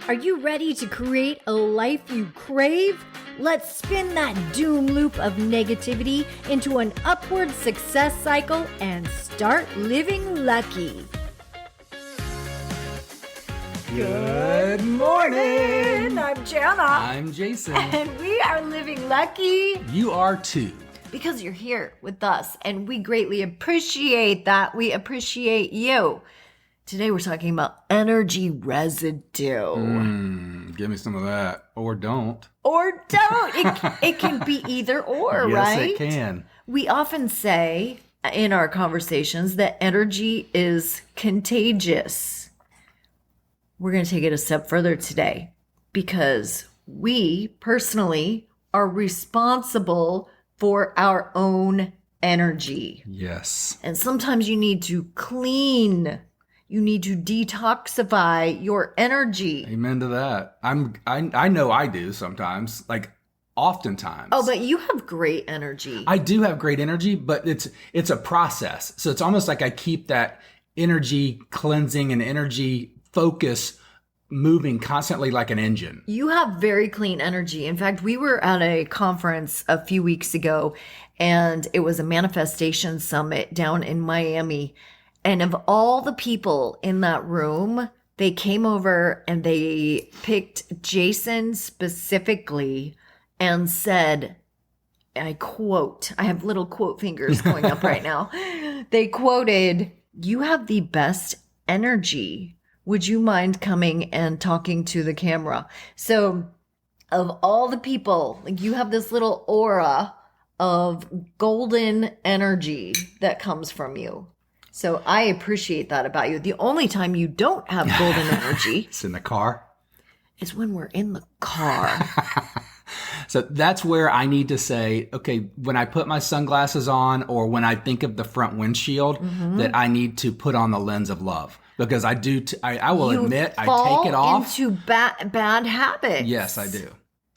Are you ready to create a life you crave? Let's spin that doom loop of negativity into an upward success cycle and start living lucky. Good morning. I'm Jana. I'm Jason. And we are living lucky. You are too. Because you're here with us, and we greatly appreciate that. We appreciate you. Today we're talking about energy residue. Give me some of that. Or don't. Or don't. It can be either or, yes, right? Yes, it can. We often say in our conversations that energy is contagious. We're going to take it a step further today because we personally are responsible for our own energy. Yes. And sometimes you need to clean. You need to detoxify your energy. Amen to that. I know I do sometimes, like oftentimes. Oh, but you have great energy. I do have great energy, but it's a process. So it's almost like I keep that energy cleansing and energy focus moving constantly like an engine. You have very clean energy. In fact, we were at a conference a few weeks ago, and it was a manifestation summit down in Miami. And of all the people in that room, they came over and they picked Jason specifically and said, I quote, I have little quote fingers going up right now. They quoted, "You have the best energy. Would you mind coming and talking to the camera?" So of all the people, like, you have this little aura of golden energy that comes from you. So I appreciate that about you. The only time you don't have golden energy it's in the car. Is when we're in the car. So that's where I need to say, okay, when I put my sunglasses on or when I think of the front windshield, that I need to put on the lens of love. Because I do, I will admit, I take it off. Into bad habits. Yes, I do.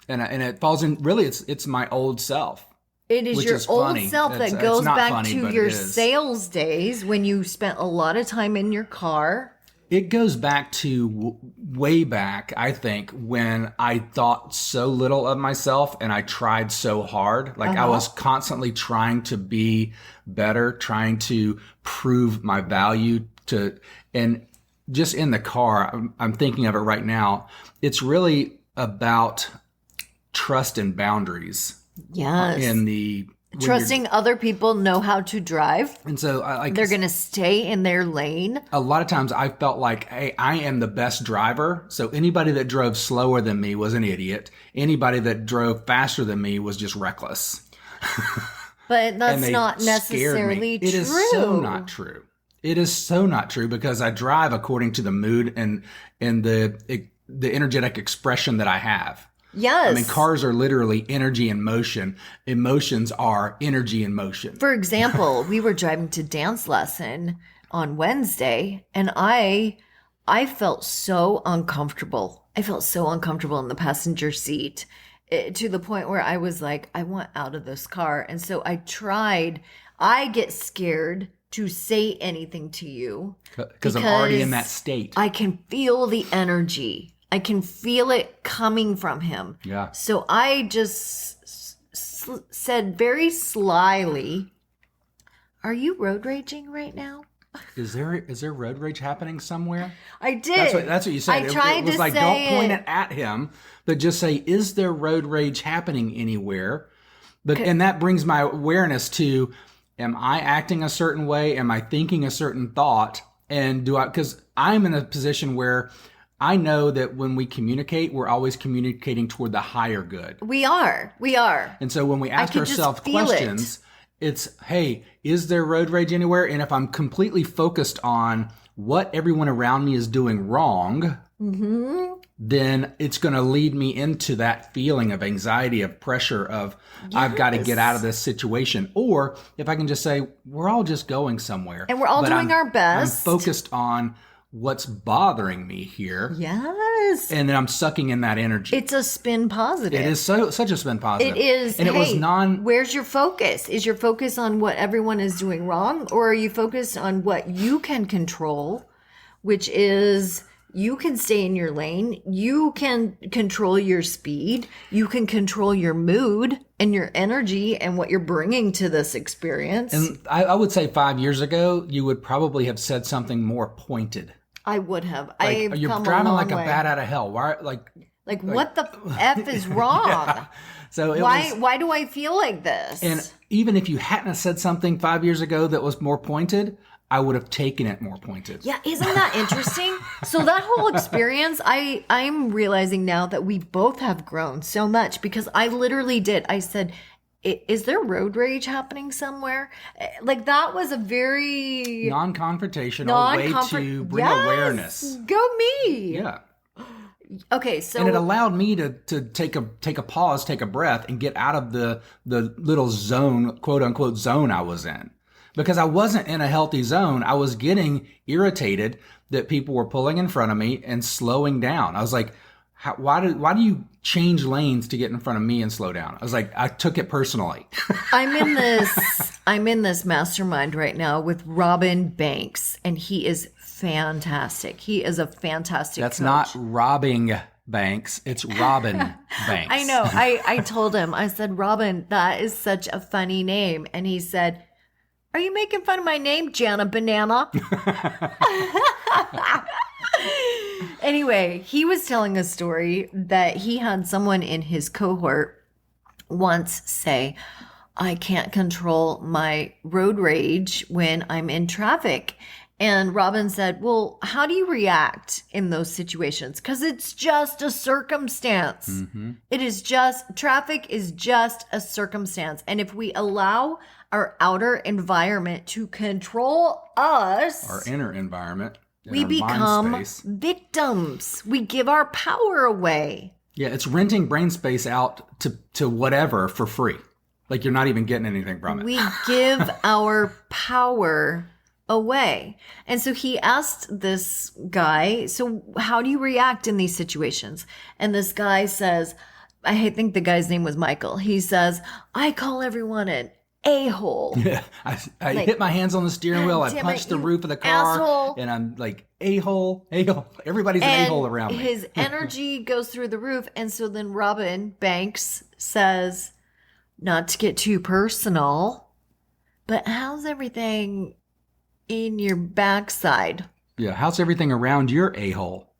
And it falls in, really, it's my old self. It is your old self that goes back to your sales days when you spent a lot of time in your car. It goes back to way back, I think, when I thought so little of myself and I tried so hard. Like I was constantly trying to be better, trying to prove my value and just in the car, I'm thinking of it right now. It's really about trust and boundaries. Yes. Trusting other people know how to drive. And so they're going to stay in their lane. A lot of times I felt like, hey, I am the best driver. So anybody that drove slower than me was an idiot. Anybody that drove faster than me was just reckless. But that's not necessarily true. It is so not true. It is so not true because I drive according to the mood and the energetic expression that I have. Yes. I mean, cars are literally energy in motion. Emotions are energy in motion. For example, we were driving to dance lesson on Wednesday, and I felt so uncomfortable. I felt so uncomfortable in the passenger seat to the point where I was like, I want out of this car. And so I get scared to say anything to you. Because I'm already in that state. I can feel the energy. I can feel it coming from him. Yeah. So I just said very slyly, "Are you road raging right now?" Is there road rage happening somewhere? I did. That's what you said. I tried it was to like, say don't point it at him, but just say, "Is there road rage happening anywhere?" And that brings my awareness to, am I acting a certain way? Am I thinking a certain thought? And because I'm in a position where I know that when we communicate, we're always communicating toward the higher good. We are. And so when we ask ourselves questions, it's, hey, is there road rage anywhere? And if I'm completely focused on what everyone around me is doing wrong, then it's going to lead me into that feeling of anxiety, of pressure, of I've got to get out of this situation. Or if I can just say, we're all just going somewhere. And we're all doing our best. I'm focused on what's bothering me here. Yes. And then I'm sucking in that energy. It's a spin positive. It is such a spin positive. It is. And it was where's your focus? Is your focus on what everyone is doing wrong? Or are you focused on what you can control, which is You can stay in your lane. You can control your speed. You can control your mood and your energy and what you're bringing to this experience. And I would say 5 years ago, you would probably have said something more pointed. I would have. Like, you're driving like a bat out of hell. Why? Like what the F is wrong? Yeah. So why do I feel like this? And even if you hadn't said something 5 years ago that was more pointed, I would have taken it more pointed. Yeah, isn't that interesting? So that whole experience, I'm realizing now that we both have grown so much because I literally did. I said, is there road rage happening somewhere? Like that was a very non-confrontational way to bring awareness. Go me. Yeah. Okay, so and it allowed me to take a pause, take a breath, and get out of the little zone, quote unquote zone I was in, because I wasn't in a healthy zone. I was getting irritated that people were pulling in front of me and slowing down. I was like, why do you change lanes to get in front of me and slow down? I was like, I took it personally. I'm in this mastermind right now with Robin Banks, and he is fantastic. He is a fantastic That's coach. Not robbing Banks. It's Robin Banks. I know. I told him, I said, Robin, that is such a funny name. And he said, are you making fun of my name, Jana Banana? Anyway, he was telling a story that he had someone in his cohort once say, I can't control my road rage when I'm in traffic. And Robin said, well, how do you react in those situations? Because it's just a circumstance. Mm-hmm. Traffic is just a circumstance. And if we allow our outer environment to control us, our inner environment, we become victims. We give our power away. Yeah, it's renting brain space out to whatever for free. Like you're not even getting anything from it. We give our power away. And so he asked this guy, so how do you react in these situations? And this guy says, I think the guy's name was Michael. He says, I call everyone an a-hole. Yeah, I hit my hands on the steering wheel. I punched the roof of the car, asshole. And I'm like, a-hole. Everybody's an a-hole around me. His energy goes through the roof. And so then Robin Banks says, not to get too personal, but how's everything in your backside? Yeah, how's everything around your a-hole?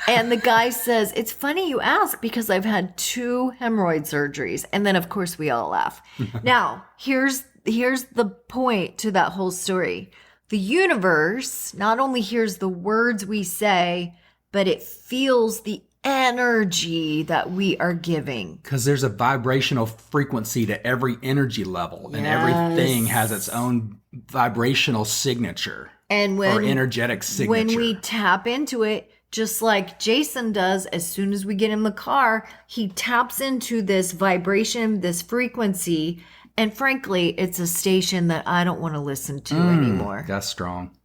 And the guy says, it's funny you ask because I've had 2 hemorrhoid surgeries. And then, of course, we all laugh. Now, here's the point to that whole story. The universe not only hears the words we say, but it feels the energy that we are giving. Because there's a vibrational frequency to every energy level. And everything has its own vibrational signature. And or energetic signature. When we tap into it, just like Jason does, as soon as we get in the car, he taps into this vibration, this frequency. And frankly, it's a station that I don't want to listen to anymore. That's strong.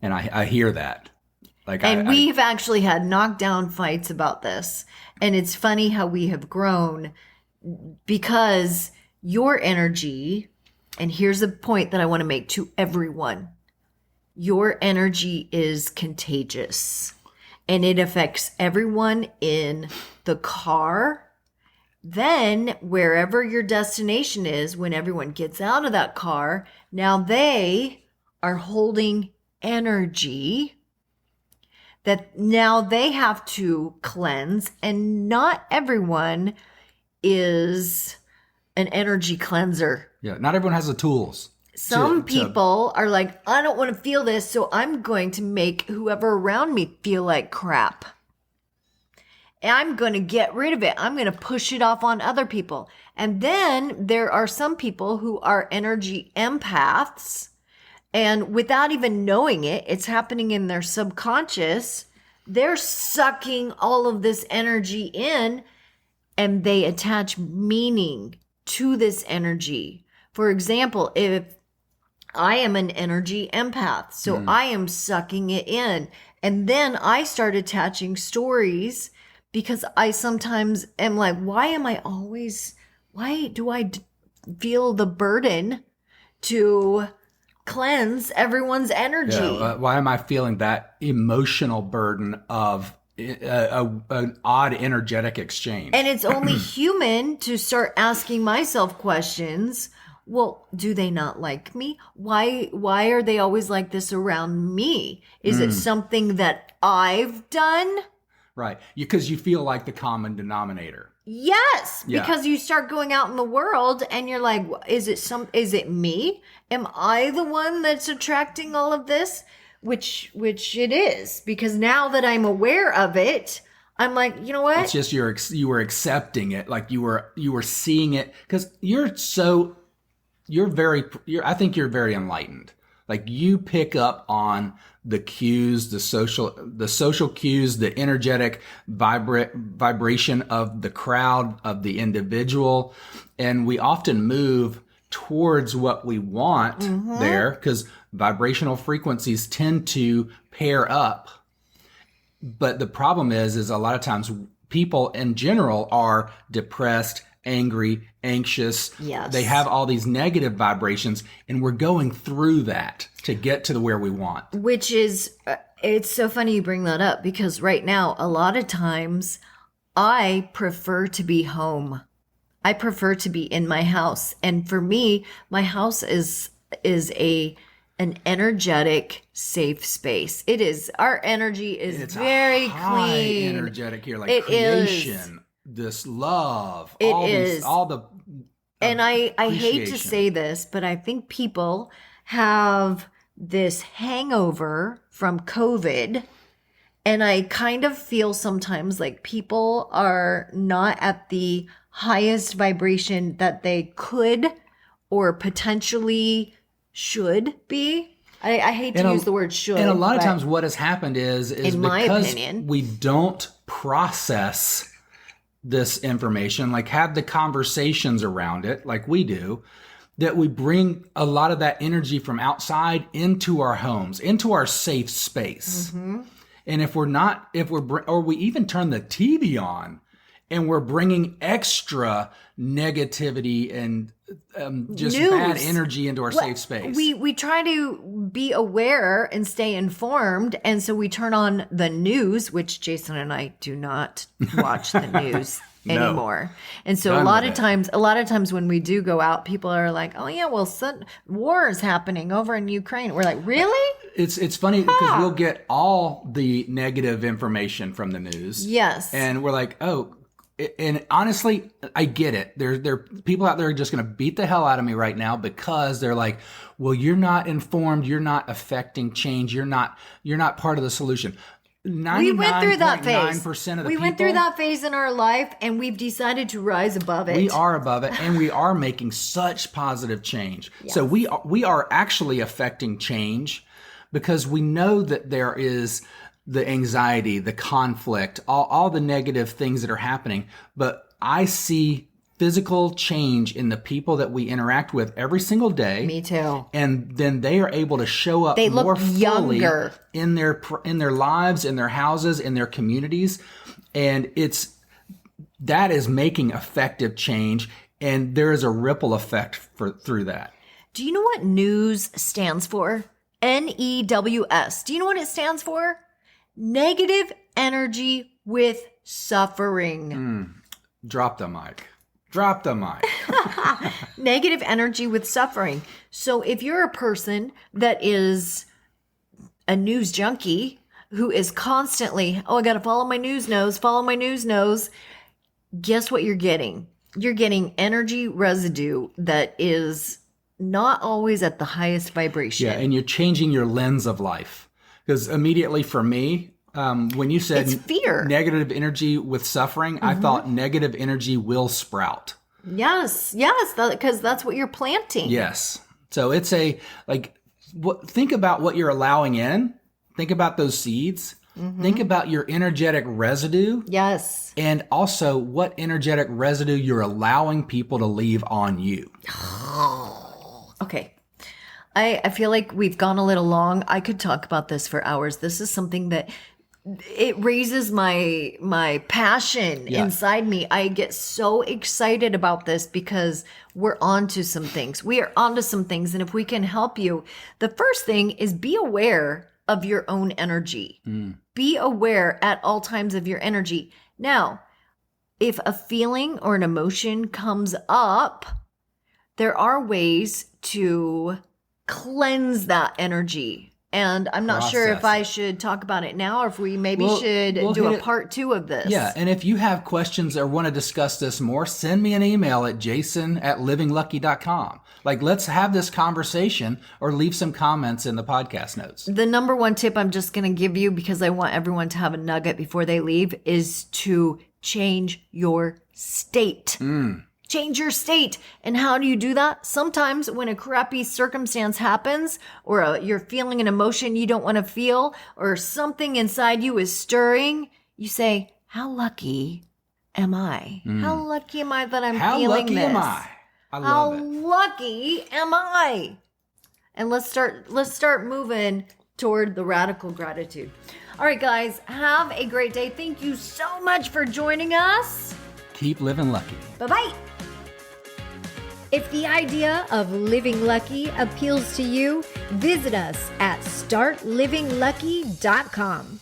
And I hear that. And we've actually had knockdown fights about this. And it's funny how we have grown because your energy, and here's a point that I want to make to everyone. Your energy is contagious. And it affects everyone in the car. Then, wherever your destination is, when everyone gets out of that car, now they are holding energy that now they have to cleanse. And not everyone is an energy cleanser. Yeah, not everyone has the tools. Some people are like, I don't want to feel this, so I'm going to make whoever around me feel like crap. And I'm going to get rid of it. I'm going to push it off on other people. And then there are some people who are energy empaths. And without even knowing it, it's happening in their subconscious. They're sucking all of this energy in and they attach meaning to this energy. For example, if I am an energy empath, so I am sucking it in. And then I start attaching stories because I sometimes am like, why do I feel the burden to cleanse everyone's energy. Why am I feeling that emotional burden of an odd energetic exchange? And it's only human to start asking myself questions. Well, do they not like me? Why are they always like this around me? Is it something that I've done? Right. Because you feel like the common denominator. Yes, Yeah. because you start going out in the world and you're like, is it me? Am I the one that's attracting all of this? Which it is, because now that I'm aware of it, I'm like, you know what? It's just you were accepting it, like you were seeing it, because I think you're very enlightened. Like you pick up on the cues, the social cues, the energetic vibration of the crowd, of the individual. And we often move towards what we want there, because vibrational frequencies tend to pair up. But the problem is a lot of times people in general are depressed, angry, anxious. Yes. They have all these negative vibrations, and we're going through that to get to where we want. Which is, it's so funny you bring that up, because right now, a lot of times I prefer to be home. I prefer to be in my house. And for me, my house is an energetic, safe space. It is. Our energy is It's very a high clean. energetic here, like It creation, this love, It all is. these, all the. And I hate to appreciation. say this, but I think people have this hangover from COVID. And I kind of feel sometimes like people are not at the highest vibration that they could or potentially should be. I hate to use the word should. And a lot of but times what has happened is in my because opinion, we don't process this information, like have the conversations around it like we do, that we bring a lot of that energy from outside into our homes, into our safe space. And if we even turn the TV on and we're bringing extra negativity and just News. bad energy into our safe space. we try to be aware and stay informed, and so we turn on the news, which Jason and I do not watch the news No. anymore. And so Done a lot with of times when we do go out, people are like, "Oh yeah, well, war is happening over in Ukraine." We're like, "Really?" It's funny because we'll get all the negative information from the news. Yes. And we're like, oh, and honestly, I get it. There are people out there who are just going to beat the hell out of me right now because they're like, well, you're not informed. You're not affecting change. You're not part of the solution. We went through that phase. 99% of the we went through that phase in our life, and we've decided to rise above it. We are above it, and we are making such positive change. Yes. So we are actually affecting change because we know that there is the anxiety, the conflict, all the negative things that are happening. But I see physical change in the people that we interact with every single day. Me too. And then they are able to show up They look more fully younger. in their lives, in their houses, in their communities. And that is making effective change. And there is a ripple effect through that. Do you know what news stands for? NEWS. Do you know what it stands for? Negative energy with suffering. Drop the mic. Drop the mic. Negative energy with suffering. So if you're a person that is a news junkie who is constantly, I got to follow my news nose, guess what you're getting? You're getting energy residue that is not always at the highest vibration. Yeah, and you're changing your lens of life. Because immediately for me, when you said It's fear. negative energy with suffering, I thought negative energy will sprout. Yes, because that's what you're planting. Yes. So it's think about what you're allowing in. Think about those seeds. Think about your energetic residue. Yes. And also what energetic residue you're allowing people to leave on you. Okay. I feel like we've gone a little long. I could talk about this for hours. This is something that it raises my passion inside me. I get so excited about this because we're onto some things. We are onto some things. And if we can help you, the first thing is be aware of your own energy. Be aware at all times of your energy. Now, if a feeling or an emotion comes up, there are ways to cleanse that energy. And I'm not sure if I should talk about it now or if we maybe should do a part 2 of this. Yeah, and if you have questions or want to discuss this more, send me an email at jason@livinglucky.com. Like, let's have this conversation or leave some comments in the podcast notes. The number one tip I'm just going to give you, because I want everyone to have a nugget before they leave, is to change your state. Change your state. And how do you do that? Sometimes when a crappy circumstance happens or you're feeling an emotion you don't want to feel or something inside you is stirring, you say, how lucky am I? How lucky am I that I'm feeling this? How lucky am I? I love How it. lucky am I? And let's start moving toward the radical gratitude. All right, guys, have a great day. Thank you so much for joining us. Keep living lucky. Bye-bye. If the idea of living lucky appeals to you, visit us at startlivinglucky.com.